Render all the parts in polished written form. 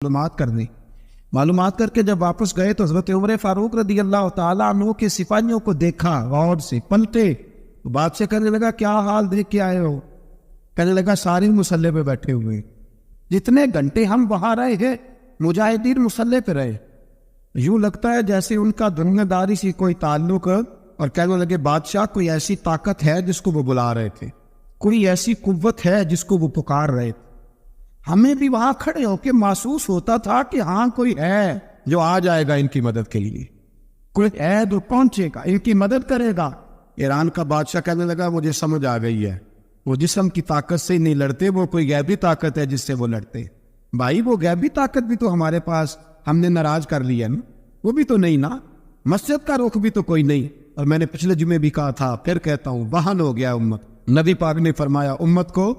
معلومات کر کے جب واپس گئے تو حضرت عمر فاروق رضی اللہ تعالیٰ عنہ کے سپاہیوں کو دیکھا، غور سے پلٹے، بات سے کہنے لگا کیا حال دیکھ کے آئے ہو؟ کہنے لگا ساری مسلح پہ بیٹھے ہوئے، جتنے گھنٹے ہم وہاں رہے ہیں مجاہدین مسلح پہ رہے، یوں لگتا ہے جیسے ان کا دنیا داری سے کوئی تعلق، اور کہنے لگے بادشاہ کوئی ایسی طاقت ہے جس کو وہ بلا رہے تھے، کوئی ایسی قوت ہے جس کو وہ پکار رہے تھے۔ ہمیں بھی وہاں کھڑے ہو کے محسوس ہوتا تھا کہ ہاں کوئی ہے جو آ جائے گا ان کی مدد کے لیے، کوئی ہے جو پہنچے گا ان کی مدد کرے گا۔ ایران کا بادشاہ کہنے لگا مجھے سمجھ آ گئی ہے، وہ جسم کی طاقت سے نہیں لڑتے، وہ کوئی غیبی طاقت ہے جس سے وہ لڑتے۔ بھائی وہ غیبی طاقت بھی تو ہمارے پاس ہم نے ناراض کر لیا نا، وہ بھی تو نہیں نا، مسجد کا رخ بھی تو کوئی نہیں۔ اور میں نے پچھلے جمعے بھی کہا تھا، پھر کہتا ہوں، وہن ہو گیا امت۔ نبی پاک نے فرمایا امت کو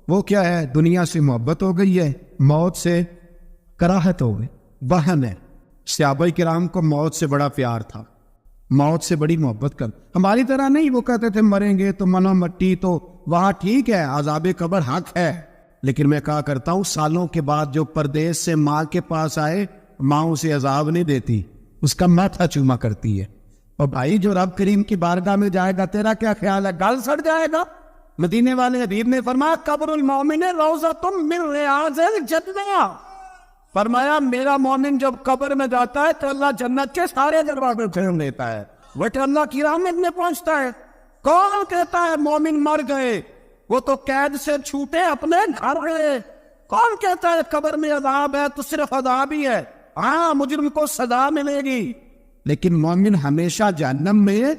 وہ کیا ہے، دنیا سے محبت ہو گئی ہے، موت سے کراہت ہو گئی، وہن ہے۔ صحابہ کرام کو موت سے بڑا پیار تھا، موت سے بڑی محبت کر، ہماری طرح نہیں، وہ کہتے تھے مریں گے تو منو مٹی، تو وہاں ٹھیک ہے عذاب قبر حق ہے، لیکن میں کہا کرتا ہوں سالوں کے بعد جو پردیس سے ماں کے پاس آئے، ماں اسے عذاب نہیں دیتی، اس کا ماتھا چوما کرتی ہے۔ اور بھائی جو رب کریم کی بارگاہ میں جائے گا، تیرا کیا خیال ہے، گل سڑ جائے گا؟ مدینے والے حبیب نے فرمایا قبر المومن روضۃ من ریاض الجنہ، فرمایا میرا مومن جب قبر میں جاتا ہے تو اللہ جنت کے سارے دروازے کھول دیتا ہے، وہ اللہ کی رحمت میں پہنچتا ہے۔ کون کہتا ہے مومن مر گئے، وہ تو قید سے چھوٹے اپنے گھر گئے۔ کون کہتا ہے قبر میں عذاب ہے تو صرف عذاب ہی ہے، ہاں مجرم کو سزا ملے گی، لیکن مومن ہمیشہ جہنم میں،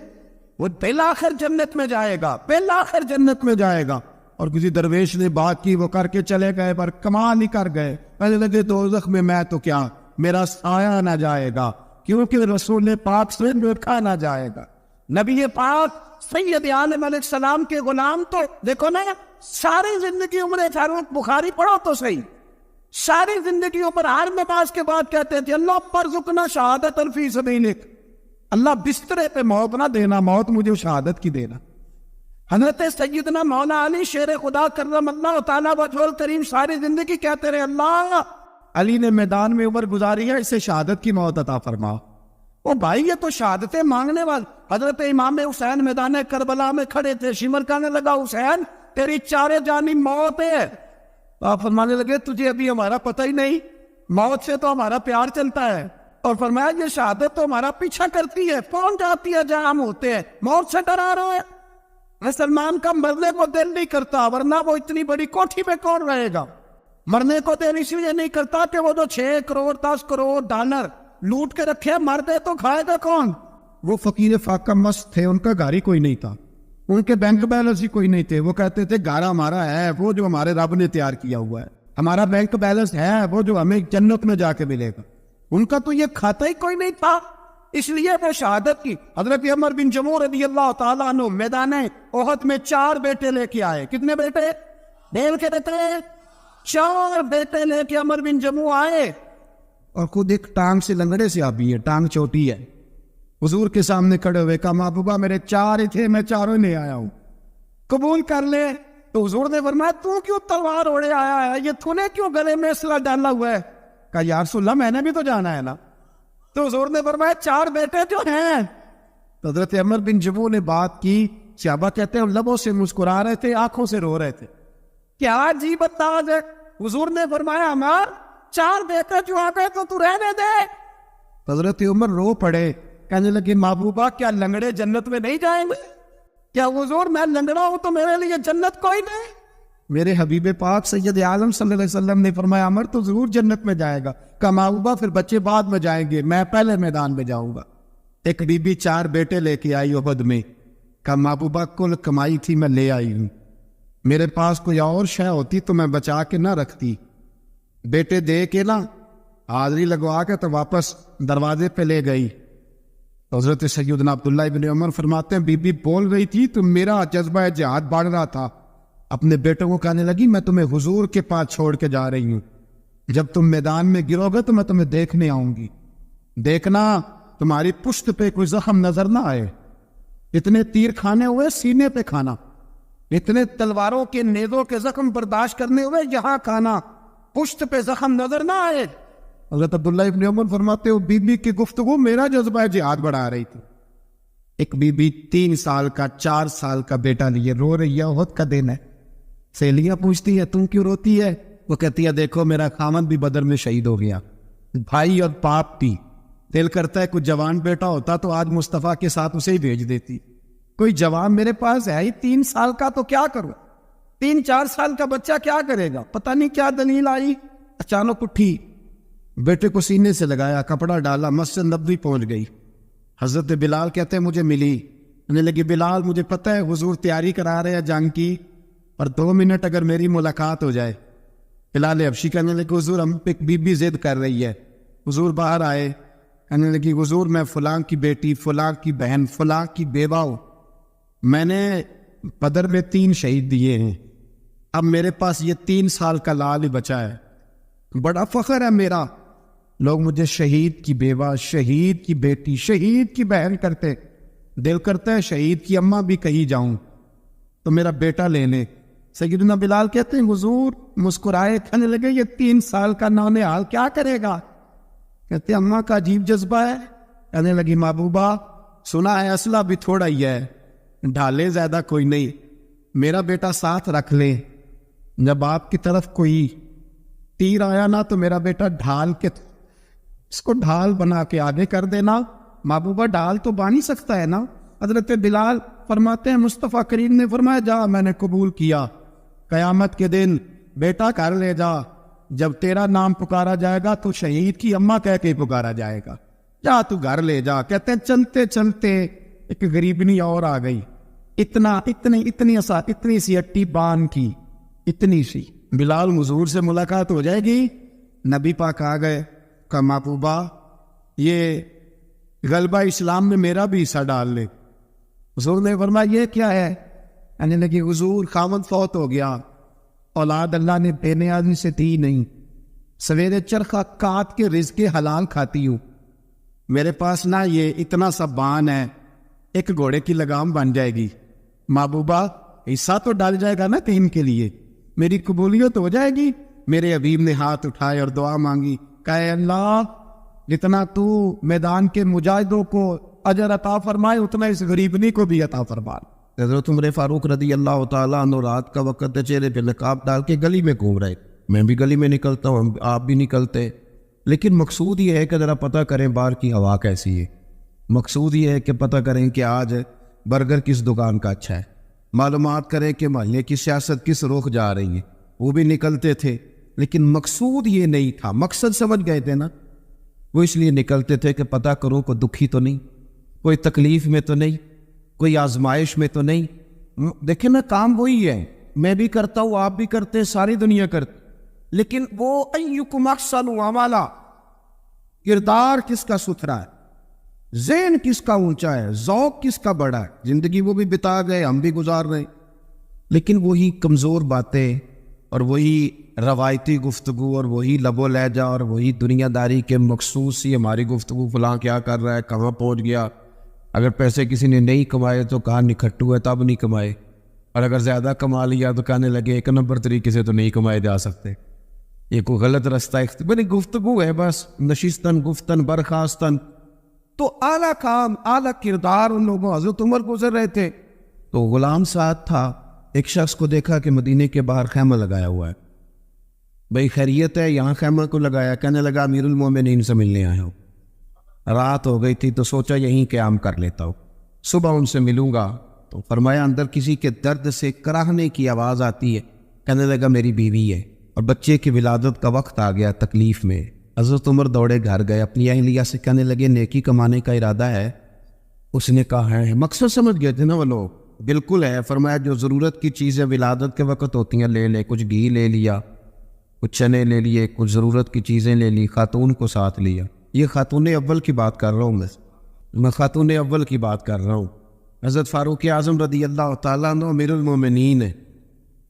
وہ بالآخر جنت میں جائے گا، بالآخر جنت میں جائے گا۔ اور کسی درویش نے بات کی، وہ کر کے چلے گئے پر کمال ہی کر گئے، پہلے لگے دوزخ میں میں تو کیا، میرا سایہ نہ جائے گا، کیونکہ رسول پاک سے دیکھا نہ جائے گا۔ نبی پاک سید عالم علیہ السلام کے غلام تو دیکھو نا، ساری زندگی عمر فاروق بخاری پڑھو تو صحیح، ساری زندگی عمر ہر نماز کے بعد کہتے تھے اللہ پرزقنا شہادت فی سبیلک، اللہ بسترے پہ موت نہ دینا، موت مجھے شہادت کی دینا۔ حضرت سیدنا مولا علی شیر خدا کرم اللہ تعالیٰ وجہ الکریم ساری زندگی کہتے رہے اللہ علی نے میدان میں عمر گزاری ہے، اسے شہادت کی موت عطا فرما۔ او بھائی یہ تو شہادتیں مانگنے والے۔ حضرت امام حسین میدان کربلا میں کھڑے تھے، شمر کہنے لگا حسین تیری چارے جانی موت ہے، آپ فرمانے لگے تجھے ابھی ہمارا پتہ ہی نہیں، موت سے تو ہمارا پیار چلتا ہے، اور فرمایا یہ شہادت تو ہمارا پیچھا کرتی ہے، پہنچ جاتی ہے جہاں ہم ہوتے ہیں، موت سے ڈرا رہا ہے۔ مسلمان کا مرنے کو دل نہیں کرتا، ورنہ وہ اتنی بڑی کوٹھی پہ کون رہے گا؟ مرنے کو دل اس لیے نہیں کرتا کہ وہ جو 6 کروڑ 10 کروڑ ڈالر لوٹ کے رکھے، مر دے تو کھائے گا کون؟ وہ فقیر فاقہ مست تھے، ان کا گھر ہی کوئی نہیں تھا، ان کے بینک بیلنس ہی کوئی نہیں تھے، وہ کہتے تھے گھر ہمارا ہے وہ جو ہمارے رب نے تیار کیا ہوا ہے، ہمارا بینک بیلنس ہے وہ جو ہمیں جنت میں جا کے ملے گا، ان کا تو یہ کھاتا ہی کوئی نہیں تھا، اس لیے وہ شہادت کی۔ حضرت عمر بن جموع رضی اللہ تعالیٰ عنہ میدان احد میں 4 بیٹے لے کے آئے، کتنے بیٹے؟ ڈیل کے بیٹے 4 بیٹے لے کے عمر بن جموع آئے، اور خود ایک ٹانگ سے لنگڑے سے آبی ہے، ٹانگ چھوٹی ہے، حضور کے سامنے کھڑے ہوئے کہا محبوبہ میرے 4 ہی تھے، میں 4 لے آیا ہوں، قبول کر لے۔ تو حضور نے فرمایا تو کیوں تلوار اوڑے آیا ہے، یہ تو نے کیوں گلے میں اسلحہ ڈالا ہوا ہے؟ کہا یا رسول اللہ میں نے بھی تو جانا ہے نا۔ تو حضور نے فرمایا 4 بیٹے جو ہیں۔ تو حضرت عمر بن جموع نے بات کی، صحابہ کہتے ہیں لبوں سے مسکرا رہے تھے، آنکھوں سے رو رہے تھے، کیا عجیب انداز ہے۔ حضور نے فرمایا عمر 4 بیٹے جو آ گئے تو رہنے دے۔ حضرت عمر رو پڑے، کہنے لگے محبوبہ کیا لنگڑے جنت میں نہیں جائیں گے؟ کیا حضور میں لنگڑا ہوں تو میرے لیے جنت کوئی نہیں؟ میرے حبیب پاک سید عالم صلی اللہ علیہ وسلم نے فرمایا عمر تو ضرور جنت میں جائے گا، کہا محبوبہ پھر بچے بعد میں جائیں گے، میں پہلے میدان میں جاؤں گا۔ ایک بی بی 4 بیٹے لے کے آئی احد میں، کہا محبوبہ کل کمائی تھی میں لے آئی ہوں، میرے پاس کوئی اور شے ہوتی تو میں بچا کے نہ رکھتی، بیٹے دے کے نا حاضری لگوا کے تو واپس دروازے پہ لے گئی۔ حضرت سیدنا عبداللہ ابن عمر فرماتے ہیں بی بی بول رہی تھی تو میرا جذبہ جہاد بڑھ رہا تھا، اپنے بیٹوں کو کہنے لگی میں تمہیں حضور کے پاس چھوڑ کے جا رہی ہوں، جب تم میدان میں گرو گے تو میں تمہیں دیکھنے آؤں گی، دیکھنا تمہاری پشت پہ کوئی زخم نظر نہ آئے، اتنے تیر کھانے ہوئے سینے پہ کھانا، اتنے تلواروں کے نیزوں کے زخم برداشت کرنے ہوئے یہاں کھانا، پشت پہ زخم نظر نہ آئے۔ حضرت عبداللہ ابن عمر فرماتے ہو بی بی کی گفتگو میرا جذبہ جہاد بڑھا رہی تھی. ایک بی بی 3 سال کا 4 سال کا بیٹا لیے رو رہی ہے، احد کا دن ہے. سہیلیاں پوچھتی ہے تم کیوں روتی ہے؟ وہ کہتی ہے دیکھو میرا خامد بھی بدر میں شہید ہو گیا، بھائی اور باپ بھی. دل کرتا ہے کوئی جوان بیٹا ہوتا تو آج مصطفیٰ کے ساتھ اسے ہی بھیج دیتی. کوئی جوان میرے پاس ہے ہی 3 سال کا تو کیا کروں، 3-4 سال کا بچہ کیا کرے گا؟ پتہ نہیں کیا دلیل آئی، اچانک اٹھی، بیٹے کو سینے سے لگایا، کپڑا ڈالا، مسجد نبوی پہنچ گئی. حضرت بلال کہتے ہیں مجھے ملی، کہنے لگی بلال مجھے پتہ ہے حضور تیاری کرا رہے ہیں جنگ کی، پر 2 منٹ اگر میری ملاقات ہو جائے. بلال حبشی کہنے لگے حضور ہم پہ بی بی ضد کر رہی ہے. حضور باہر آئے، کہنے لگی حضور میں فلاں کی بیٹی، فلاں کی بہن، فلاں کی بیوہ ہوں، میں نے بدر میں 3 شہید دیے ہیں، اب میرے پاس یہ 3 سال کا لال ہی بچا ہے، بڑا فخر ہے میرا. لوگ مجھے شہید کی بیوہ، شہید کی بیٹی، شہید کی بہن کرتے، دل کرتا ہے شہید کی اماں بھی کہیں جاؤں تو میرا بیٹا لے لے. سیدنا بلال کہتے ہیں حضور مسکرائے، کہنے لگے یہ 3 سال کا نونہال کیا کرے گا؟ کہتے ہیں اماں کا عجیب جذبہ ہے. کہنے لگی محبوبہ سنا ہے اسلحہ بھی تھوڑا ہی ہے، ڈھالے زیادہ کوئی نہیں، میرا بیٹا ساتھ رکھ لے، جب آپ کی طرف کوئی تیر آیا نا تو میرا بیٹا ڈھال کے اس کو ڈھال بنا کے آگے کر دینا. محبوبہ ڈھال تو بن ہی سکتا ہے نا. حضرت بلال فرماتے ہیں مصطفیٰ کریم نے فرمایا جا میں نے قبول کیا، قیامت کے دن بیٹا کر لے جا، جب تیرا نام پکارا جائے گا تو شہید کی اماں کہہ کے پکارا جائے گا، جا تو گھر لے جا. کہتے ہیں چلتے چلتے ایک غریبنی اور آ گئی، اتنی سی اٹی بان کی، اتنی سی. بلال حضور سے ملاقات ہو جائے گی. نبی پاک آ گئے، کہا محبوبہ یہ غلبہ اسلام میں میرا بھی حصہ ڈال لے. حضور نے فرمایا یہ کیا ہے؟ کہنے لگی حضور خامد فوت ہو گیا، اولاد اللہ نے بے نیازی سے دی نہیں، سویرے چرخہ کاٹ کے رزق حلال کھاتی ہوں، میرے پاس نہ یہ اتنا سا بان ہے، ایک گھوڑے کی لگام بن جائے گی. محبوبہ حصہ تو ڈال جائے گا نا دین کے لیے، میری قبولیت ہو جائے گی. میرے حبیب نے ہاتھ اٹھائے اور دعا مانگی، کہے اللہ جتنا تو میدان کے مجاہدوں کو اجر عطا فرمائے اتنا اس غریبنی کو بھی عطا فرما. حضرت عمر فاروق رضی اللہ تعالیٰ عنہ رات کا وقت چہرے پہ نقاب ڈال کے گلی میں گھوم رہے. میں بھی گلی میں نکلتا ہوں، آپ بھی نکلتے، لیکن مقصود یہ ہے کہ ذرا پتہ کریں باہر کی ہوا کیسی ہے. مقصود یہ ہے کہ پتہ کریں کہ آج برگر کس دکان کا اچھا ہے، معلومات کریں کہ محلے کی سیاست کس رخ جا رہی ہے. وہ بھی نکلتے تھے لیکن مقصود یہ نہیں تھا. مقصد سمجھ گئے تھے نا، وہ اس لیے نکلتے تھے کہ پتہ کروں کوئی دکھی تو نہیں، کوئی تکلیف میں تو نہیں، کوئی آزمائش میں تو نہیں. دیکھیں نا کام وہی ہے، میں بھی کرتا ہوں، آپ بھی کرتے، ساری دنیا کرتے، لیکن وہ ایکم احسن عملا، کردار کس کا ستھرا ہے، ذہن کس کا اونچا ہے، ذوق کس کا بڑا ہے. زندگی وہ بھی بتا گئے، ہم بھی گزار رہے، لیکن وہی کمزور باتیں اور وہی روایتی گفتگو اور وہی لب و لہجہ اور وہی دنیا داری کے مخصوص سی ہماری گفتگو، فلاں کیا کر رہا ہے، کہاں پہنچ گیا. اگر پیسے کسی نے نہیں کمائے تو کہاں نکھٹو ہے تب نہیں کمائے، اور اگر زیادہ کما لیا تو کہنے لگے 1 نمبر طریقے سے تو نہیں کمائے جا سکتے، یہ کوئی غلط رستہ بڑی گفتگو ہے، بس نشستن گفتن برخاستن. تو اعلیٰ کام، اعلیٰ کردار ان لوگوں. حضرت عمر گزر رہے تھے تو غلام ساتھ تھا، ایک شخص کو دیکھا کہ مدینے کے باہر خیمہ لگایا ہوا ہے. بھئی خیریت ہے، یہاں خیمہ کو لگایا؟ کہنے لگا امیر المومنین سے ملنے آیا ہوں، رات ہو گئی تھی تو سوچا یہیں قیام کر لیتا ہوں، صبح ان سے ملوں گا. تو فرمایا اندر کسی کے درد سے کراہنے کی آواز آتی ہے. کہنے لگا میری بیوی ہے اور بچے کی ولادت کا وقت آ گیا، تکلیف میں. حضرت عمر دوڑے گھر گئے، اپنی اہلیہ سے کہنے لگے نیکی کمانے کا ارادہ ہے؟ اس نے کہا ہے. مقصد سمجھ گئے تھے نا وہ لوگ. بالکل ہے. فرمایا جو ضرورت کی چیزیں ولادت کے وقت ہوتی ہیں لے لے، کچھ گھی لے لیا، کچھ چنے لے لیے، کچھ ضرورت کی چیزیں لے لی، خاتون کو ساتھ لیا. یہ خاتون اول کی بات کر رہا ہوں، میں خاتون اول کی بات کر رہا ہوں. حضرت فاروق اعظم رضی اللہ تعالیٰ عنہ امیر المومنین ہے.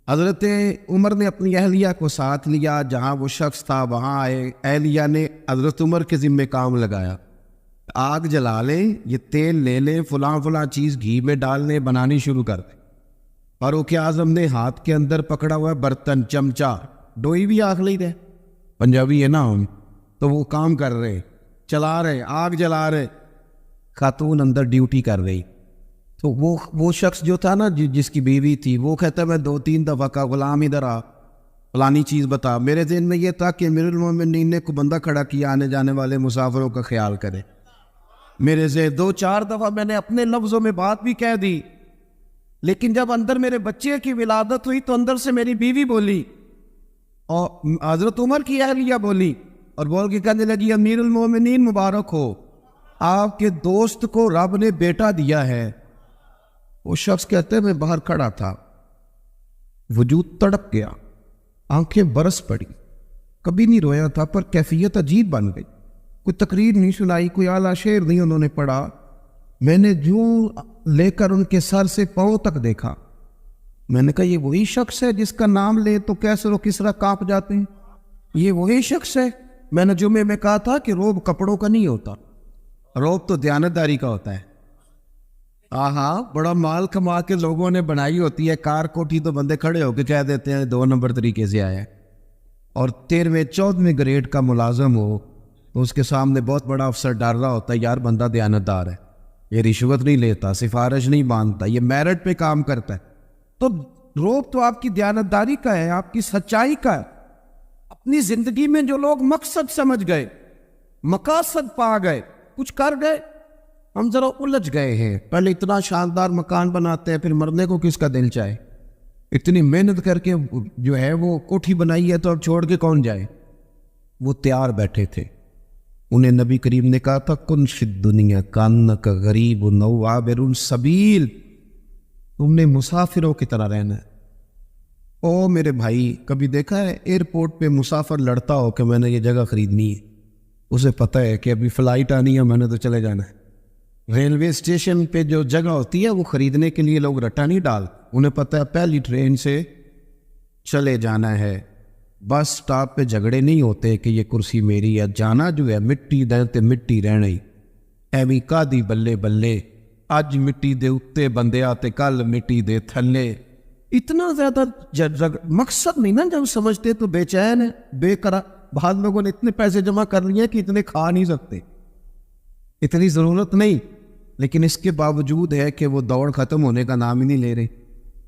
حضرت عمر نے اپنی اہلیہ کو ساتھ لیا، جہاں وہ شخص تھا وہاں آئے. اہلیہ نے حضرت عمر کے ذمہ کام لگایا، آگ جلا لیں، یہ تیل لے لیں، فلاں فلاں چیز گھی میں ڈال لیں، بنانی شروع کر دیں. فاروق اعظم نے ہاتھ کے اندر پکڑا ہوا برتن، چمچہ، ڈوئی بھی آخ لی دے، پنجابی ہے نا ہم، تو وہ کام کر رہے، چلا رہے، آگ جلا رہے، خاتون اندر ڈیوٹی کر رہی. تو وہ شخص جو تھا نا جس کی بیوی تھی، وہ کہتا ہے میں 2-3 دفعہ کا غلام ادھر آ، فلانی چیز بتا. میرے ذہن میں یہ تھا کہ امیر المومنین نے کو بندہ کھڑا کیا آنے جانے والے مسافروں کا خیال کرے. میرے سے 2-4 دفعہ میں نے اپنے لفظوں میں بات بھی کہہ دی، لیکن جب اندر میرے بچے کی ولادت ہوئی تو اندر سے میری بیوی بولی اور حضرت عمر کی اہلیہ بولی اور بول کے کہنے لگی امیر المومنین مبارک ہو، آپ کے دوست کو رب نے بیٹا دیا ہے. وہ شخص کہتے ہیں میں باہر کھڑا تھا، وجود تڑپ گیا، آنکھیں برس پڑی، کبھی نہیں رویا تھا پر کیفیت عجیب بن گئی. کوئی تقریر نہیں سنائی، کوئی اعلیٰ شعر نہیں انہوں نے پڑھا. میں نے جو لے کر ان کے سر سے پاؤں تک دیکھا. میں نے کہا یہ وہی شخص ہے جس کا نام لے تو کیسر و کسرا کانپ جاتے ہیں، یہ وہی شخص ہے. میں نے جمعے میں کہا تھا کہ روب کپڑوں کا نہیں ہوتا، روب تو دیانتداری کا ہوتا ہے. ہاں بڑا مال کما کے لوگوں نے بنائی ہوتی ہے کار کوٹھی، تو بندے کھڑے ہو کے کہہ دیتے ہیں 2 نمبر طریقے سے آیا ہے. اور 13ویں-14ویں گریڈ کا ملازم ہو تو اس کے سامنے بہت بڑا افسر ڈر رہا ہوتا ہے، یار بندہ دیانتدار ہے، یہ رشوت نہیں لیتا، سفارش نہیں مانتا، یہ میرٹ پہ کام کرتا ہے. تو روب تو آپ کی دیانتداری کا ہے، آپ کی سچائی کا ہے. اپنی زندگی میں جو لوگ مقصد سمجھ گئے، مقاصد پا گئے، کچھ کر گئے، ہم ذرا الجھ گئے ہیں. پہلے اتنا شاندار مکان بناتے ہیں، پھر مرنے کو کس کا دل چاہے. اتنی محنت کر کے جو ہے وہ کوٹھی بنائی ہے تو اب چھوڑ کے کون جائے. وہ تیار بیٹھے تھے. انہیں نبی کریم نے کہا تھا کن فی الدنیا کانک غریب نو عابر السبیل، تم نے مسافروں کی طرح رہنا ہے. او میرے بھائی، کبھی دیکھا ہے ایئرپورٹ پہ مسافر لڑتا ہو کہ میں نے یہ جگہ خریدنی ہے؟ اسے پتہ ہے کہ ابھی فلائٹ آنی ہے، میں نے تو چلے جانا ہے. ریلوے اسٹیشن پہ جو جگہ ہوتی ہے وہ خریدنے کے لیے لوگ رٹا نہیں ڈال، انہیں پتہ ہے پہلی ٹرین سے چلے جانا ہے. بس سٹاپ پہ جھگڑے نہیں ہوتے کہ یہ کرسی میری ہے، جانا جو ہے مٹی دے تے مٹی رہنی. ایویں کادی بلے بلے، اج مٹی دے اتے بندے آتے کل مٹی دے تھلے. اتنا زیادہ مقصد نہیں نا جب سمجھتے تو بے چین ہے، بے قرار. بعض لوگوں نے اتنے پیسے جمع کر لیے کہ اتنے کھا نہیں سکتے، اتنی ضرورت نہیں، لیکن اس کے باوجود ہے کہ وہ دوڑ ختم ہونے کا نام ہی نہیں لے رہے.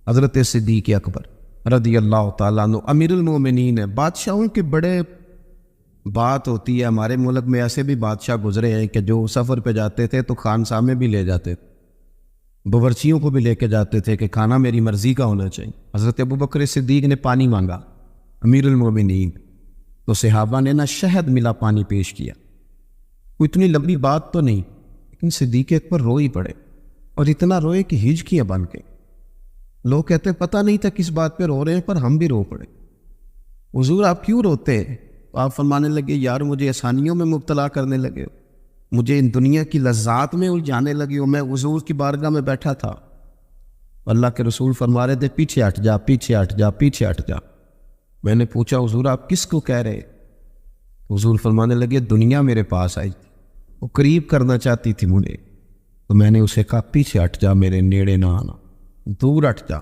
حضرت صدیق اکبر رضی اللہ تعالیٰ عنہ امیر المومنین ہے. بادشاہوں کے بڑے بات ہوتی ہے. ہمارے ملک میں ایسے بھی بادشاہ گزرے ہیں کہ جو سفر پہ جاتے تھے تو خانسامے بھی لے جاتے تھے، باورچیوں کو بھی لے کے جاتے تھے کہ کھانا میری مرضی کا ہونا چاہیے. حضرت ابوبکر صدیق نے پانی مانگا، امیر المومنین، تو صحابہ نے نہ شہد ملا پانی پیش کیا. کوئی اتنی لمبی بات تو نہیں، لیکن صدیق اکبر رو ہی پڑے، اور اتنا روئے کہ ہج کیا بن کے. لوگ کہتے ہیں پتہ نہیں تھا کس بات پہ رو رہے ہیں، پر ہم بھی رو پڑے. حضور آپ کیوں روتے ہیں؟ آپ فرمانے لگے یار مجھے آسانیوں میں مبتلا کرنے لگے ہو، مجھے ان دنیا کی لذات میں الجھانے لگے ہو. میں حضور کی بارگاہ میں بیٹھا تھا، اللہ کے رسول فرما رہے تھے پیچھے ہٹ جا، پیچھے ہٹ جا، پیچھے ہٹ جا. میں نے پوچھا حضور آپ کس کو کہہ رہے؟ حضور فرمانے لگے دنیا میرے پاس آئی تھی، وہ قریب کرنا چاہتی تھی مجھے، تو میں نے اسے کہا پیچھے ہٹ جا، میرے نیڑے نہ آنا، دور ہٹ جا.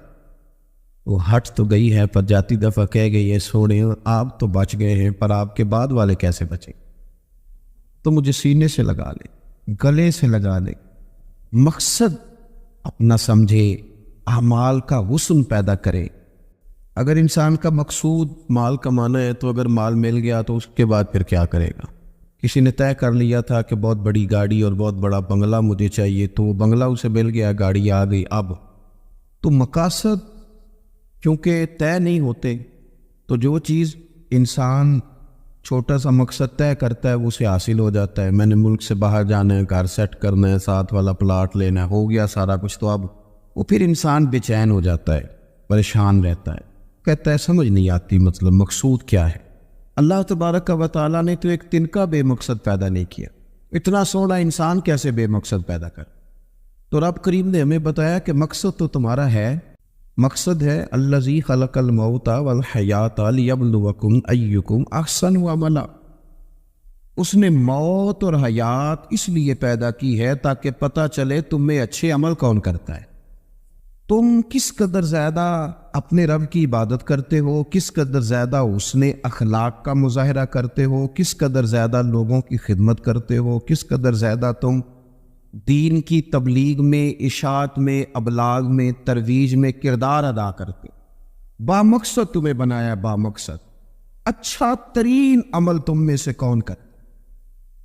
وہ ہٹ تو گئی ہے پر جاتی دفعہ کہہ گئی ہے سونے آپ تو بچ گئے ہیں، پر آپ کے بعد والے کیسے بچیں؟ تو مجھے سینے سے لگا لے، گلے سے لگا لے، مقصد اپنا سمجھے، اعمال کا غصن پیدا کرے. اگر انسان کا مقصود مال کمانا ہے تو اگر مال مل گیا تو اس کے بعد پھر کیا کرے گا؟ کسی نے طے کر لیا تھا کہ بہت بڑی گاڑی اور بہت بڑا بنگلہ مجھے چاہیے، تو وہ بنگلہ اسے مل گیا، گاڑی آ گئی. اب تو مقاصد کیونکہ طے نہیں ہوتے، تو جو چیز انسان چھوٹا سا مقصد طے کرتا ہے وہ اسے حاصل ہو جاتا ہے. میں نے ملک سے باہر جانا ہے، گھر سیٹ کرنا ہے، ساتھ والا پلاٹ لینا ہے، ہو گیا سارا کچھ. تو اب وہ پھر انسان بے چین ہو جاتا ہے، پریشان رہتا ہے، کہتا ہے سمجھ نہیں آتی مطلب مقصود کیا ہے. اللہ تبارک و تعالیٰ نے تو ایک تنکا بے مقصد پیدا نہیں کیا، اتنا سونا انسان کیسے بے مقصد پیدا کر. تو رب کریم نے ہمیں بتایا کہ مقصد تو تمہارا ہے. مقصد ہے الذی خلق الموت والحیات لیبلوکم ایکم احسن عملا. اس نے موت اور حیات اس لیے پیدا کی ہے تاکہ پتہ چلے تم میں اچھے عمل کون کرتا ہے، تم کس قدر زیادہ اپنے رب کی عبادت کرتے ہو، کس قدر زیادہ حسن اخلاق کا مظاہرہ کرتے ہو، کس قدر زیادہ لوگوں کی خدمت کرتے ہو، کس قدر زیادہ تم دین کی تبلیغ میں، اشاعت میں، ابلاغ میں، ترویج میں کردار ادا کرتے ہو۔ با مقصد تمہیں بنایا، با مقصد اچھا ترین عمل تم میں سے کون کرے؟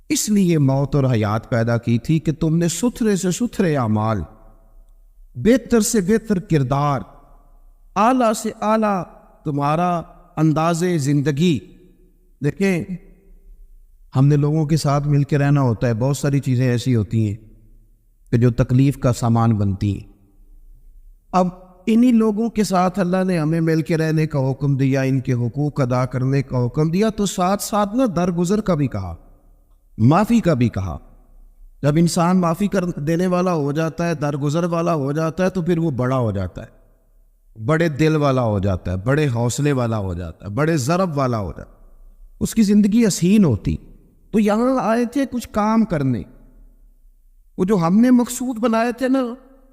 اس لیے موت اور حیات پیدا کی تھی کہ تم نے ستھرے سے ستھرے اعمال، بہتر سے بہتر کردار، اعلیٰ سے اعلیٰ تمہارا انداز زندگی۔ دیکھیں، ہم نے لوگوں کے ساتھ مل کے رہنا ہوتا ہے، بہت ساری چیزیں ایسی ہوتی ہیں کہ جو تکلیف کا سامان بنتی ہیں۔ اب انہی لوگوں کے ساتھ اللہ نے ہمیں مل کے رہنے کا حکم دیا، ان کے حقوق ادا کرنے کا حکم دیا، تو ساتھ ساتھ نہ درگزر کا بھی کہا، معافی کا بھی کہا۔ جب انسان معافی کر دینے والا ہو جاتا ہے، درگزر والا ہو جاتا ہے، تو پھر وہ بڑا ہو جاتا ہے، بڑے دل والا ہو جاتا ہے، بڑے حوصلے والا ہو جاتا ہے، بڑے ضرب والا ہو جاتا ہے، اس کی زندگی حسین ہوتی۔ تو یہاں آئے تھے کچھ کام کرنے، وہ جو ہم نے مقصود بنائے تھے نا،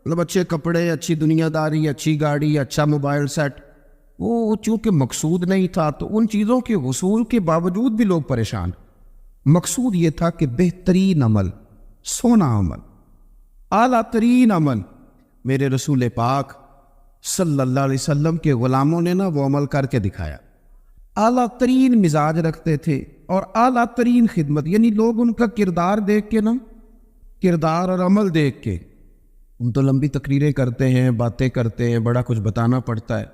مطلب اچھے کپڑے، اچھی دنیا داری، اچھی گاڑی، اچھا موبائل سیٹ، وہ چونکہ مقصود نہیں تھا تو ان چیزوں کے حصول کے باوجود بھی لوگ پریشان۔ مقصود یہ تھا کہ بہترین عمل، سونا عمل، اعلیٰ ترین عمل میرے رسول پاک صلی اللہ علیہ وسلم کے غلاموں نے نا وہ عمل کر کے دکھایا۔ اعلیٰ ترین مزاج رکھتے تھے اور اعلیٰ ترین خدمت، یعنی لوگ ان کا کردار دیکھ کے نا، کردار اور عمل دیکھ کے، ہم تو لمبی تقریریں کرتے ہیں، باتیں کرتے ہیں، بڑا کچھ بتانا پڑتا ہے،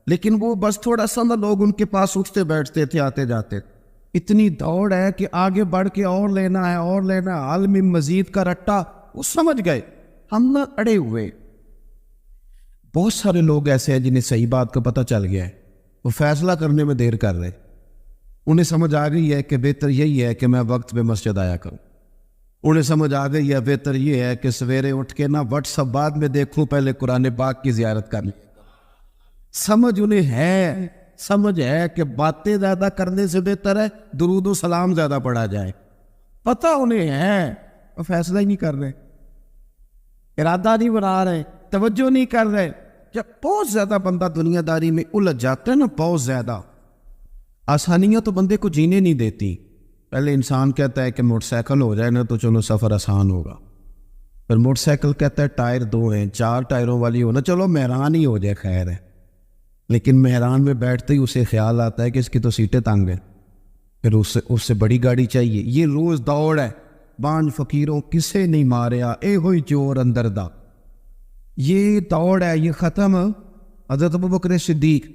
لیکن وہ بس تھوڑا سا نا لوگ ان کے پاس اٹھتے بیٹھتے تھے، آتے جاتے تھے۔ اتنی دوڑ ہے کہ آگے بڑھ کے اور لینا ہے، اور لینا ہے، عالم مزید کا رٹا، وہ سمجھ گئے، ہم نہ اڑے ہوئے۔ بہت سارے لوگ ایسے ہیں جنہیں صحیح بات کا پتہ چل گیا ہے، وہ فیصلہ کرنے میں دیر کر رہے، انہیں سمجھ آ گئی ہے کہ بہتر یہی ہے کہ میں وقت پہ مسجد آیا کروں، انہیں سمجھ آ گئی ہے بہتر یہ ہے کہ سویرے اٹھ کے نا واٹس ایپ بعد میں دیکھوں، پہلے قرآن پاک کی زیارت کر لیں۔ سمجھ انہیں ہے، سمجھ ہے کہ باتیں زیادہ کرنے سے بہتر ہے درود و سلام زیادہ پڑھا جائے، پتہ انہیں ہے، وہ فیصلہ ہی نہیں کر رہے، ارادہ نہیں بنا رہے، توجہ نہیں کر رہے۔ جب بہت زیادہ بندہ دنیا داری میں الجھ جاتا ہے نا، بہت زیادہ، آسانیاں تو بندے کو جینے نہیں دیتی۔ پہلے انسان کہتا ہے کہ موٹر سائیکل ہو جائے نا تو چلو سفر آسان ہوگا، پھر موٹر سائیکل کہتا ہے ٹائر 2 ہیں، 4 ٹائروں والی ہونا، چلو مہران ہی ہو جائے خیر ہے، لیکن مہران میں بیٹھتے ہی اسے خیال آتا ہے کہ اس کی تو سیٹیں تنگ ہیں، پھر اس سے بڑی گاڑی چاہیے۔ یہ روز دوڑ ہے، بانج فقیروں کسے نہیں ماریا، اے ہوئی چور اندر دا، یہ دوڑ ہے، یہ ختم۔ حضرت ابوبکر صدیق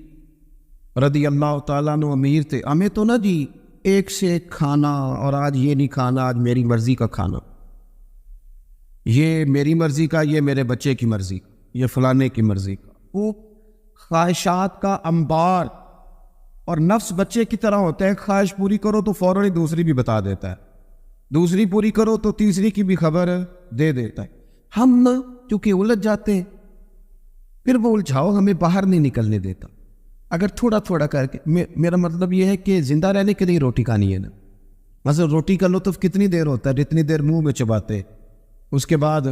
رضی اللہ تعالیٰ عنہ امیر تھے، ہمیں تو نا جی ایک سے ایک کھانا، اور آج یہ نہیں کھانا، آج میری مرضی کا کھانا، یہ میری مرضی کا، یہ میرے بچے کی مرضی، یہ فلانے کی مرضی کا، وہ خواہشات کا انبار، اور نفس بچے کی طرح ہوتا ہے، خواہش پوری کرو تو فوراً ہی دوسری بھی بتا دیتا ہے، دوسری پوری کرو تو تیسری کی بھی خبر دے دیتا ہے۔ ہم نہ چونکہ الجھ جاتے ہیں، پھر وہ الجھاؤ ہمیں باہر نہیں نکلنے دیتا۔ اگر تھوڑا تھوڑا کر کے، میرا مطلب یہ ہے کہ زندہ رہنے کے لیے روٹی کھانی ہے نا، مثلا روٹی کا لطف کتنی دیر ہوتا ہے، جتنی دیر منہ میں چباتے، اس کے بعد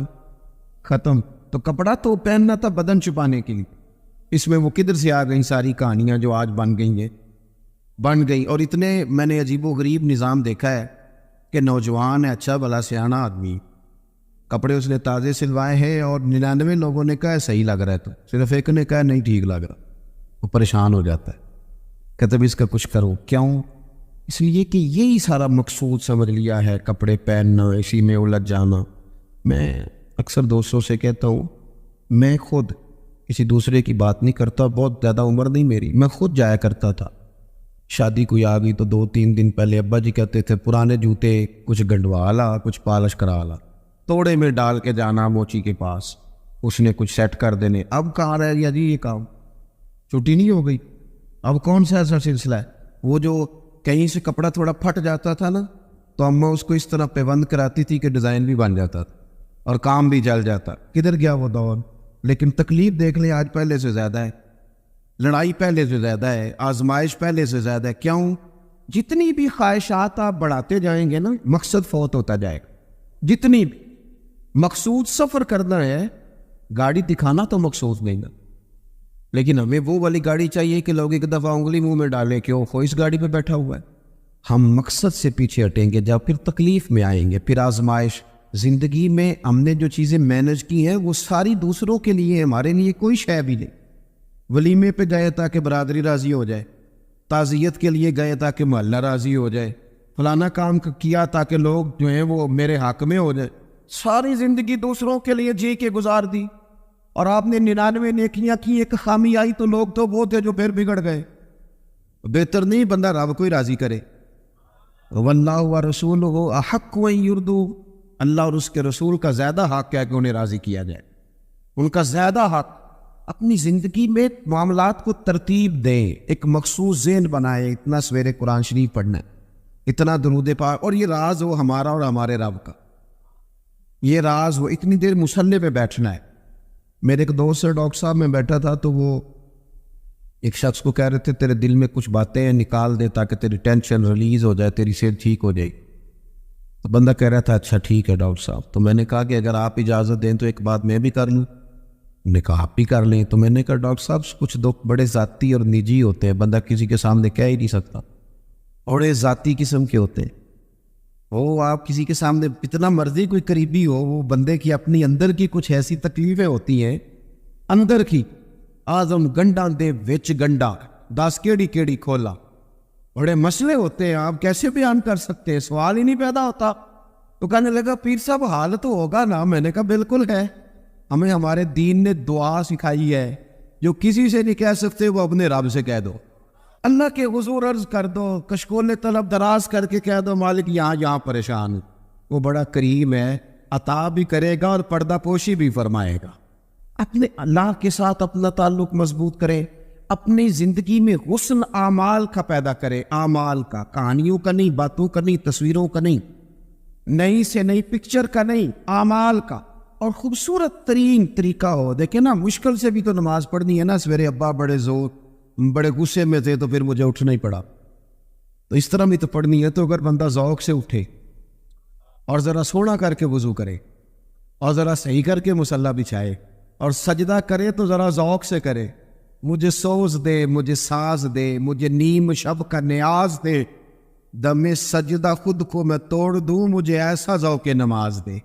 ختم۔ تو کپڑا تو پہننا تھا بدن چھپانے کے لیے، اس میں وہ کدھر سے آ گئیں ساری کہانیاں جو آج بن گئی ہیں، بن گئی۔ اور اتنے میں نے عجیب و غریب نظام دیکھا ہے کہ نوجوان ہے، اچھا بھلا سیاںا آدمی، کپڑے اس نے تازے سلوائے ہیں، اور 99 لوگوں نے کہا ہے صحیح لگ رہا ہے، تو صرف ایک نے کہا نہیں ٹھیک لگ رہا، وہ پریشان ہو جاتا ہے، کہتے بھی اس کا کچھ کرو۔ کیوں؟ اس لیے کہ یہی سارا مقصود سمجھ لیا ہے، کپڑے پہننا، اسی میں الجھ جانا۔ میں اکثر دوستوں سے کہتا ہوں، میں خود کسی دوسرے کی بات نہیں کرتا، بہت زیادہ عمر نہیں میری، میں خود جایا کرتا تھا، شادی کوئی آ گئی تو 2-3 دن پہلے ابا جی کہتے تھے پرانے جوتے کچھ گنڈوا لا، کچھ پالش کرا لا، توڑے میں ڈال کے جانا موچی کے پاس، اس نے کچھ سیٹ کر دینے۔ اب کہاں رہ گیا جی یہ کام، چھٹی نہیں ہو گئی، اب کون سا ایسا سلسلہ ہے؟ وہ جو کہیں سے کپڑا تھوڑا پھٹ جاتا تھا نا، تو اماں اس کو اس طرح پیوند کراتی تھی کہ ڈیزائن بھی بن جاتا تھا اور کام بھی جل جاتا۔ کدھر گیا وہ دور؟ لیکن تکلیف دیکھ لیں آج پہلے سے زیادہ ہے، لڑائی پہلے سے زیادہ ہے، آزمائش پہلے سے زیادہ ہے۔ کیوں؟ جتنی بھی خواہشات آپ بڑھاتے جائیں گے نا، مقصد فوت ہوتا جائے گا۔ جتنی بھی مقصود سفر کرنا ہے، گاڑی دکھانا تو مقصود نہیں نا، لیکن ہمیں وہ والی گاڑی چاہیے کہ لوگ ایک دفعہ انگلی منہ میں ڈالیں کہ وہ اس گاڑی پہ بیٹھا ہوا ہے. ہم مقصد سے پیچھے ہٹیں گے جب پھر تکلیف میں آئیں گے، پھر آزمائش. زندگی میں ہم نے جو چیزیں مینج کی ہیں وہ ساری دوسروں کے لیے، ہمارے لیے کوئی شے بھی نہیں. ولیمے پہ گئے تاکہ برادری راضی ہو جائے، تعزیت کے لیے گئے تاکہ محلہ راضی ہو جائے، فلانا کام کیا تاکہ لوگ جو ہیں وہ میرے حق میں ہو جائے. ساری زندگی دوسروں کے لیے جی کے گزار دی، اور آپ نے 99 نیکیاں کی، ایک خامی آئی تو لوگ تو وہ تھے جو پھر بگڑ گئے. بہتر نہیں بندہ رب کو ہی راضی کرے. واللہ ورسولہ احق ان یرضوا، اللہ اور اس کے رسول کا زیادہ حق ہے کہ انہیں راضی کیا جائے. ان کا زیادہ حق. اپنی زندگی میں معاملات کو ترتیب دیں، ایک مخصوص ذہن بنائے، اتنا سویرے قرآن شریف پڑھنا ہے، اتنا درود پاک، اور یہ راز ہو ہمارا اور ہمارے رب کا. یہ راز ہو اتنی دیر مصلی پہ بیٹھنا ہے. میرے ایک دوست سے ڈاکٹر صاحب میں بیٹھا تھا تو وہ ایک شخص کو کہہ رہے تھے تیرے دل میں کچھ باتیں ہیں نکال دے تاکہ تیری ٹینشن ریلیز ہو جائے، تیری صحت ٹھیک ہو جائے. تو بندہ کہہ رہا تھا اچھا ٹھیک ہے ڈاکٹر صاحب. تو میں نے کہا کہ اگر آپ اجازت دیں تو ایک بات میں بھی کر لوں. نے کہا آپ بھی کر لیں. تو میں نے کہا ڈاکٹر صاحب کچھ دکھ بڑے ذاتی اور نجی ہوتے ہیں، بندہ کسی کے سامنے کہہ ہی نہیں سکتا، اور یہ ذاتی قسم کے ہوتے ہیں. وہ آپ کسی کے سامنے اتنا مرضی کوئی قریبی ہو، وہ بندے کی اپنی اندر کی کچھ ایسی تکلیفیں ہوتی ہیں اندر کی. آزم گنڈا دے وچ گنڈا 10 کیڑی کھولا، بڑے مسئلے ہوتے ہیں، آپ کیسے بیان کر سکتے ہیں، سوال ہی نہیں پیدا ہوتا. تو کہنے لگا پیر صاحب حال تو ہوگا نا. میں نے کہا بالکل ہے. ہمیں ہمارے دین نے دعا سکھائی ہے، جو کسی سے نہیں کہہ سکتے وہ اپنے رب سے کہہ دو. اللہ کے حضور عرض کر دو، کشکول طلب دراز کر کے کہہ دو مالک یہاں پریشان ہوں. وہ بڑا کریم ہے، عطا بھی کرے گا اور پردہ پوشی بھی فرمائے گا. اپنے اللہ کے ساتھ اپنا تعلق مضبوط کریں. اپنی زندگی میں حسن اعمال کا پیدا کریں، اعمال کا، کہانیوں کا نہیں، باتوں کا نہیں، تصویروں کا نہیں، نئی سے نئی پکچر کا نہیں، اعمال کا. اور خوبصورت ترین طریقہ ہو. دیکھیں نا مشکل سے بھی تو نماز پڑھنی ہے نا. سویرے ابا بڑے غصے میں تھے تو پھر مجھے اٹھنا ہی پڑا، تو اس طرح بھی تو پڑھنی ہے. تو اگر بندہ ذوق سے اٹھے اور ذرا سونا کر کے وضو کرے اور ذرا صحیح کر کے مصلی بچھائے اور سجدہ کرے تو ذرا ذوق سے کرے. مجھے سوز دے، مجھے ساز دے، مجھے نیم شب کا نیاز دے، دم سجدہ خود کو میں توڑ دوں، مجھے ایسا ذوق نماز دے.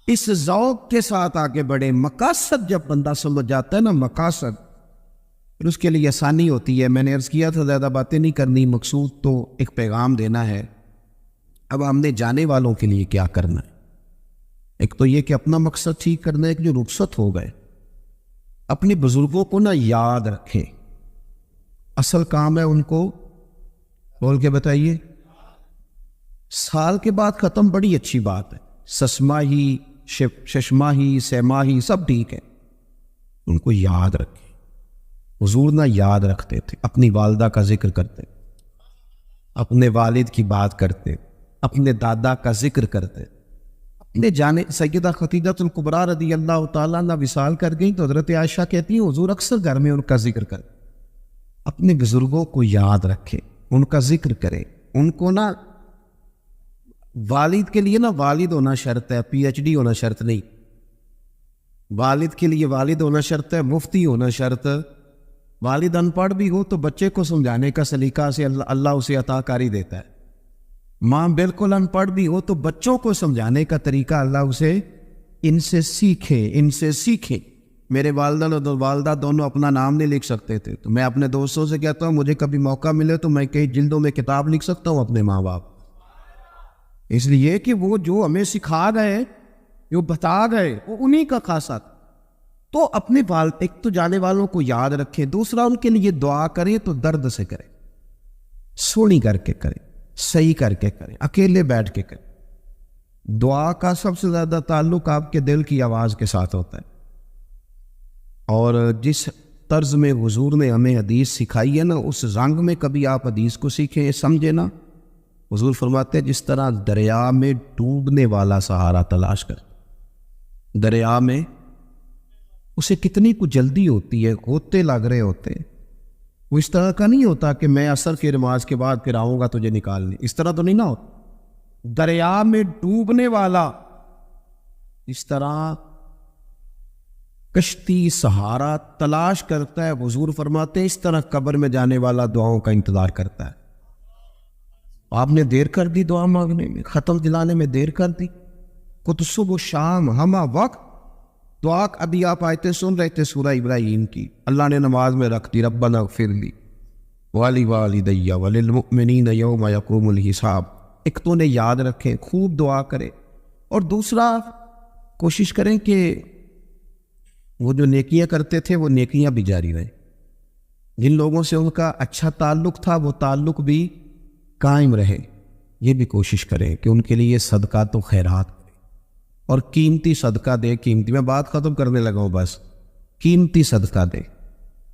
اس ذوق کے ساتھ آگے بڑھے. مقاصد جب بندہ سمجھ جاتا ہے نا، مقاصد، پھر اس کے لیے آسانی ہوتی ہے. میں نے عرض کیا تھا زیادہ باتیں نہیں کرنی، مقصود تو ایک پیغام دینا ہے. اب ہم نے جانے والوں کے لیے کیا کرنا ہے؟ ایک تو یہ کہ اپنا مقصد ٹھیک کرنا ہے کہ جو رخصت ہو گئے اپنے بزرگوں کو نا یاد رکھیں. اصل کام ہے ان کو بول کے بتائیے. سال کے بعد ختم بڑی اچھی بات ہے، سسماہی ششماہی سیماہی سب ٹھیک ہے، ان کو یاد رکھیں. حضور نہ یاد رکھتے تھے، اپنی والدہ کا ذکر کرتے، اپنے والد کی بات کرتے، اپنے دادا کا ذکر کرتے. اپنے جانے سیدہ خدیجہ الکبریٰ رضی اللہ تعالیٰ عنہ وصال کر گئی تو حضرت عائشہ کہتی ہیں حضور اکثر گھر میں ان کا ذکر کریں. اپنے بزرگوں کو یاد رکھیں، ان کا ذکر کریں. ان کو نا والد کے لیے نا والد ہونا شرط ہے، PhD ہونا شرط نہیں. والد کے لیے والد ہونا شرط ہے، مفتی ہونا شرط. والد ان پڑھ بھی ہو تو بچے کو سمجھانے کا سلیقہ سے اللہ اسے عطا کاری دیتا ہے. ماں بالکل ان پڑھ بھی ہو تو بچوں کو سمجھانے کا طریقہ اللہ اسے ان سے سیکھے. میرے والدہ اور والدہ دونوں اپنا نام نہیں لکھ سکتے تھے، تو میں اپنے دوستوں سے کہتا ہوں مجھے کبھی موقع ملے تو میں کئی جلدوں میں کتاب لکھ سکتا ہوں اپنے ماں باپ. اس لیے کہ وہ جو ہمیں سکھا گئے، جو بتا گئے، وہ انہی کا خاصہ. تو اپنے ایک تو جانے والوں کو یاد رکھیں، دوسرا ان کے لیے دعا کریں تو درد سے کریں، سونی کر کے کریں، صحیح کر کے کریں، اکیلے بیٹھ کے کریں. دعا کا سب سے زیادہ تعلق آپ کے دل کی آواز کے ساتھ ہوتا ہے. اور جس طرز میں حضور نے ہمیں حدیث سکھائی ہے نا، اس رنگ میں کبھی آپ حدیث کو سیکھیں، سمجھے نا. حضور فرماتے ہیں جس طرح دریا میں ڈوبنے والا سہارا تلاش کر، دریا میں اسے کتنی کچھ جلدی ہوتی ہے، ہوتے لگ رہے ہوتے ہیں. وہ اس طرح کا نہیں ہوتا کہ میں عصر کی نماز کے بعد پھر آؤں گا تجھے نکالنے، اس طرح تو نہیں نہ ہوتا. دریا میں ڈوبنے والا اس طرح کشتی سہارا تلاش کرتا ہے. حضور فرماتے ہیں اس طرح قبر میں جانے والا دعاؤں کا انتظار کرتا ہے. آپ نے دیر کر دی دعا مانگنے میں, ختم دلانے میں دیر کر دی. کت صبح شام ہمہ وقت دعا. ابھی آپ آیتیں سن رہے تھے سورہ ابراہیم کی, اللہ نے نماز میں رکھ دی ربنا اغفر لی وَلِوَالِدَيَّ وَلِلْمُؤْمِنِينَ يَوْمَ يَقُومُ الْحِسَابِ. ایک تو نے یاد رکھیں, خوب دعا کرے, اور دوسرا کوشش کریں کہ وہ جو نیکیاں کرتے تھے وہ نیکیاں بھی جاری رہیں. جن لوگوں سے ان کا اچھا تعلق تھا وہ تعلق بھی قائم رہے. یہ بھی کوشش کریں کہ ان کے لیے صدقہ تو خیرات کریں, اور قیمتی صدقہ دے. قیمتی, میں بات ختم کرنے لگا ہوں بس. قیمتی صدقہ دے.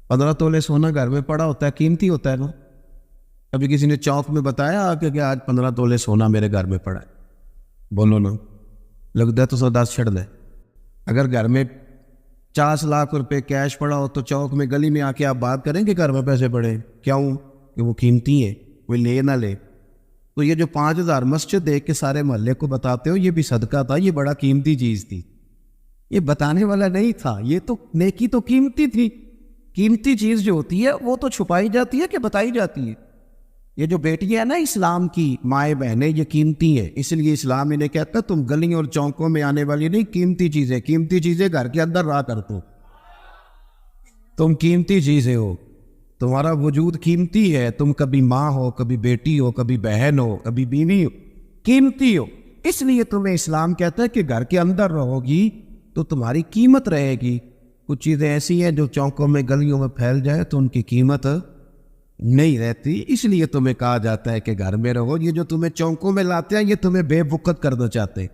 15 تولے سونا گھر میں پڑا ہوتا ہے, قیمتی ہوتا ہے نا. ابھی کسی نے چوک میں بتایا کہ آج 15 تولے سونا میرے گھر میں پڑا ہے, بولو نا, لگتا ہے تو 10 چھڑ دے. اگر گھر میں 50 لاکھ روپے کیش پڑا ہو تو چوک میں گلی میں آ کے آپ بات کریں کہ گھر میں پیسے پڑے, کیوں؟ کہ وہ قیمتی ہے, کوئی لے نہ لے. تو یہ جو 5000 مسجد دیکھ کے سارے محلے کو بتاتے ہو یہ بھی صدقہ تھا, یہ بڑا قیمتی چیز تھی. یہ بتانے والا نہیں تھا, یہ تو نیکی تو قیمتی تھی. قیمتی چیز جو ہوتی ہے وہ تو چھپائی جاتی ہے کہ بتائی جاتی ہے. یہ جو بیٹیاں ہیں نا اسلام کی مائیں بہنیں, یہ قیمتی ہے. اس لیے اسلام انہیں کہتا ہے تم گلیوں اور چوکوں میں آنے والی نہیں, قیمتی چیزیں. قیمتی چیزیں گھر کے اندر رہا کر تو تم قیمتی چیزیں ہو, تمہارا وجود قیمتی ہے. تم کبھی ماں ہو, کبھی بیٹی ہو, کبھی بہن ہو, کبھی بیوی ہو, قیمتی ہو. اس لیے تمہیں اسلام کہتا ہے کہ گھر کے اندر رہو گی تو تمہاری قیمت رہے گی. کچھ چیزیں ایسی ہیں جو چوکوں میں گلیوں میں پھیل جائے تو ان کی قیمت نہیں رہتی. اس لیے تمہیں کہا جاتا ہے کہ گھر میں رہو. یہ جو تمہیں چوکوں میں لاتے ہیں یہ تمہیں بے وقت کرنا چاہتے,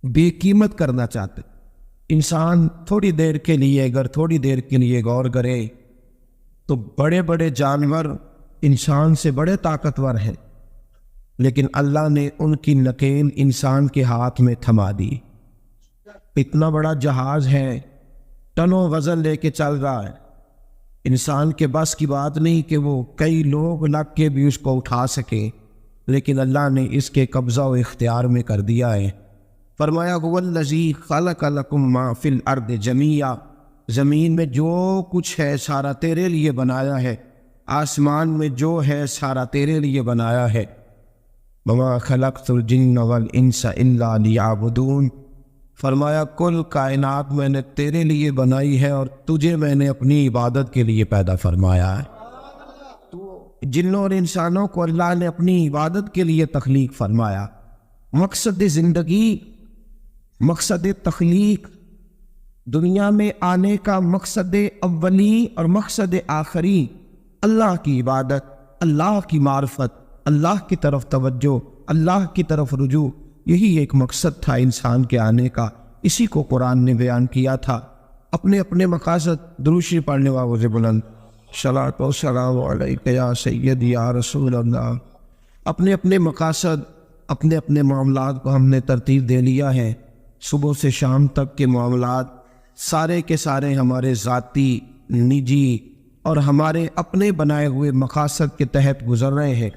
بے قیمت کرنا چاہتے. انسان تھوڑی دیر کے لیے, اگر تھوڑی دیر کے لیے غور کرے تو بڑے بڑے جانور انسان سے بڑے طاقتور ہیں, لیکن اللہ نے ان کی نکیل انسان کے ہاتھ میں تھما دی. اتنا بڑا جہاز ہے, ٹنوں وزن لے کے چل رہا ہے. انسان کے بس کی بات نہیں کہ وہ کئی لوگ لگ کے بھی اس کو اٹھا سکیں, لیکن اللہ نے اس کے قبضہ و اختیار میں کر دیا ہے. فرمایا هو الذی خلق لکم ما فی الارض جمیعا, زمین میں جو کچھ ہے سارا تیرے لیے بنایا ہے, آسمان میں جو ہے سارا تیرے لیے بنایا ہے. وما خلقت الجن والانس الا لیعبدون, فرمایا کل کائنات میں نے تیرے لیے بنائی ہے اور تجھے میں نے اپنی عبادت کے لیے پیدا فرمایا ہے. جنوں اور انسانوں کو اللہ نے اپنی عبادت کے لیے تخلیق فرمایا. مقصد زندگی, مقصد تخلیق, دنیا میں آنے کا مقصد اولی اور مقصد آخری اللہ کی عبادت, اللہ کی معرفت, اللہ کی طرف توجہ, اللہ کی طرف رجوع. یہی ایک مقصد تھا انسان کے آنے کا. اسی کو قرآن نے بیان کیا تھا. اپنے اپنے مقاصد. درود شریف پڑھنے والوں سے بلند صلاۃ و سلام علیک یا سیدی یا رسول اللہ. اپنے اپنے مقاصد, اپنے اپنے معاملات کو ہم نے ترتیب دے لیا ہے. صبح سے شام تک کے معاملات سارے کے سارے ہمارے ذاتی, نجی اور ہمارے اپنے بنائے ہوئے مقاصد کے تحت گزر رہے ہیں.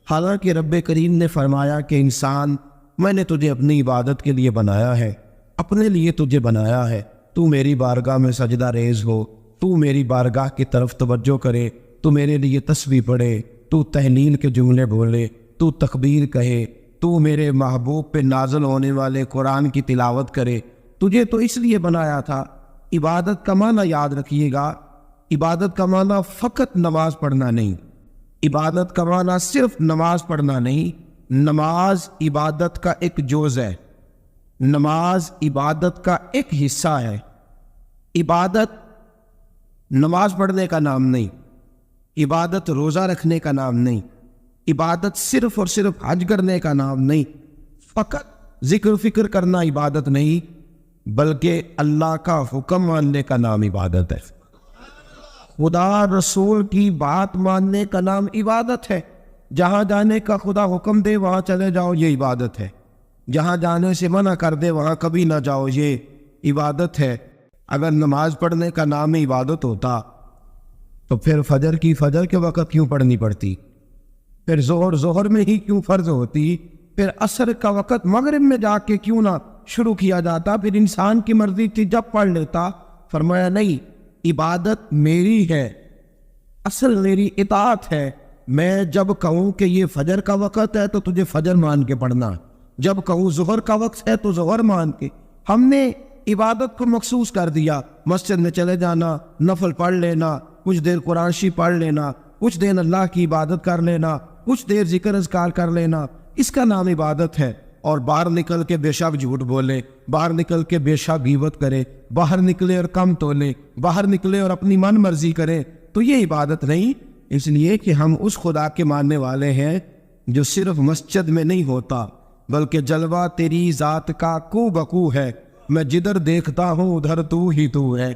حالانکہ رب کریم نے فرمایا کہ انسان میں نے تجھے اپنی عبادت کے لیے بنایا ہے, اپنے لیے تجھے بنایا ہے. تو میری بارگاہ میں سجدہ ریز ہو, تو میری بارگاہ کی طرف توجہ کرے, تو میرے لیے تسبیح پڑھے, تو تہلیل کے جملے بولے, تو تکبیر کہے, تو میرے محبوب پہ نازل ہونے والے قرآن کی تلاوت کرے. تجھے تو اس لیے بنایا تھا. عبادت کا معنی یاد رکھیے گا, عبادت کا معنی فقط نماز پڑھنا نہیں, عبادت کا معنی صرف نماز پڑھنا نہیں. نماز عبادت کا ایک جز ہے, نماز عبادت کا ایک حصہ ہے. عبادت نماز پڑھنے کا نام نہیں, عبادت روزہ رکھنے کا نام نہیں, عبادت صرف اور صرف حج کرنے کا نام نہیں, فقط ذکر و فکر کرنا عبادت نہیں, بلکہ اللہ کا حکم ماننے کا نام عبادت ہے. خدا رسول کی بات ماننے کا نام عبادت ہے. جہاں جانے کا خدا حکم دے وہاں چلے جاؤ, یہ عبادت ہے. جہاں جانے سے منع کر دے وہاں کبھی نہ جاؤ, یہ عبادت ہے. اگر نماز پڑھنے کا نام عبادت ہوتا تو پھر فجر کی فجر کے وقت کیوں پڑھنی پڑتی, پھر ظہر میں ہی کیوں فرض ہوتی, پھر عصر کا وقت مغرب میں جا کے کیوں نہ شروع کیا جاتا, پھر انسان کی مرضی تھی جب پڑھ لیتا. فرمایا نہیں، عبادت میری ہے، اصل میری اطاعت ہے. میں جب کہوں کہ یہ فجر کا وقت ہے تو تجھے فجر مان کے پڑھنا، جب کہوں ظہر کا وقت ہے تو ظہر مان کے. ہم نے عبادت کو مخصوص کر دیا. مسجد میں چلے جانا، نفل پڑھ لینا، کچھ دیر قرآن شریف پڑھ لینا، کچھ دیر اللہ کی عبادت کر لینا، کچھ دیر ذکر اذکار کر لینا، اس کا نام عبادت ہے. اور باہر نکل کے بے شک جھوٹ بولے، باہر نکل کے بے شک غیبت کرے، باہر نکلے اور کم تولے، باہر نکلے اور اپنی من مرضی کرے، تو یہ عبادت نہیں. اس لیے کہ ہم اس خدا کے ماننے والے ہیں جو صرف مسجد میں نہیں ہوتا بلکہ جلوہ تیری ذات کا کو بکو ہے. میں جدھر دیکھتا ہوں ادھر تو ہی تو ہے.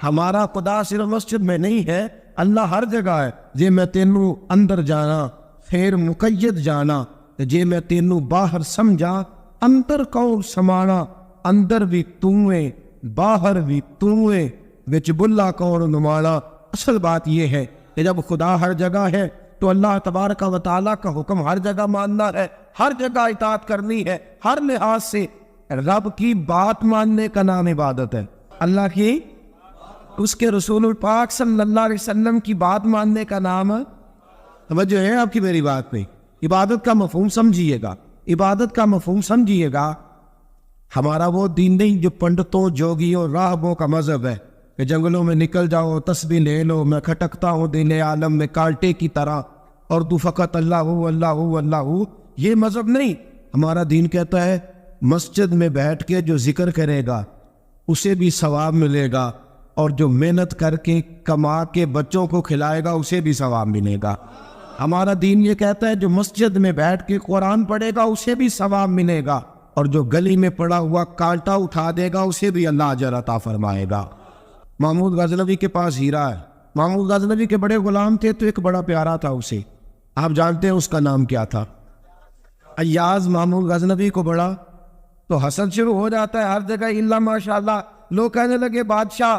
ہمارا خدا صرف مسجد میں نہیں ہے، اللہ ہر جگہ ہے. جے میں تینوں اندر جانا پھر مقید جانا، جے میں تینوں باہر سمجھا اندر کون سمانا. اندر بھی تو ہے باہر بھی تو ہے، وچ بلا کون نمانا. اصل بات یہ ہے کہ جب خدا ہر جگہ ہے تو اللہ تبارک و تعالیٰ کا حکم ہر جگہ ماننا ہے، ہر جگہ اطاعت کرنی ہے، ہر لحاظ سے. رب کی بات ماننے کا نام عبادت ہے. اللہ کی، اس کے رسول پاک صلی اللہ علیہ وسلم کی بات ماننے کا نام ہے. توجہ ہے آپ کی میری بات پہ؟ عبادت کا مفہوم سمجھیے گا، عبادت کا مفہوم سمجھیے گا. ہمارا وہ دین نہیں جو پنڈتوں جوگیوں راہبوں کا مذہب ہے کہ جنگلوں میں نکل جاؤ تسبیح لے لو، میں کھٹکتا ہوں دل عالم میں کانٹے کی طرح اور تو فقط اللہ ہو اللہ ہو اللہ ہو. یہ مذہب نہیں. ہمارا دین کہتا ہے مسجد میں بیٹھ کے جو ذکر کرے گا اسے بھی ثواب ملے گا، اور جو محنت کر کے کما کے بچوں کو کھلائے گا اسے بھی ثواب ملے گا. ہمارا دین یہ کہتا ہے جو مسجد میں بیٹھ کے قرآن پڑھے گا اسے بھی ثواب ملے گا، اور جو گلی میں پڑا ہوا کانٹا اٹھا دے گا اسے بھی اللہ اجر عطا فرمائے گا. محمود غزنوی کے پاس ہیرا ہے. محمود غزنوی کے بڑے غلام تھے تو ایک بڑا پیارا تھا اسے. آپ جانتے ہیں اس کا نام کیا تھا؟ ایاز. محمود غزنوی کو بڑا تو حسد شروع ہو جاتا ہے ہر جگہ. اللہ ماشاءاللہ لوگ کہنے لگے بادشاہ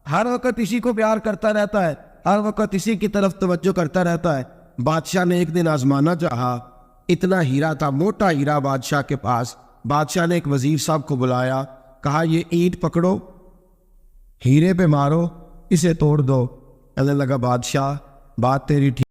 ہر وقت اسی کو پیار کرتا رہتا ہے، ہر وقت اسی کی طرف توجہ کرتا رہتا ہے. بادشاہ نے ایک دن آزمانا چاہا. اتنا ہیرا تھا، موٹا ہیرا بادشاہ کے پاس. بادشاہ نے ایک وزیر صاحب کو بلایا، کہا یہ اینٹ پکڑو، ہیرے پہ مارو، اسے توڑ دو. کہنے لگا بادشاہ بات تیری ٹھیک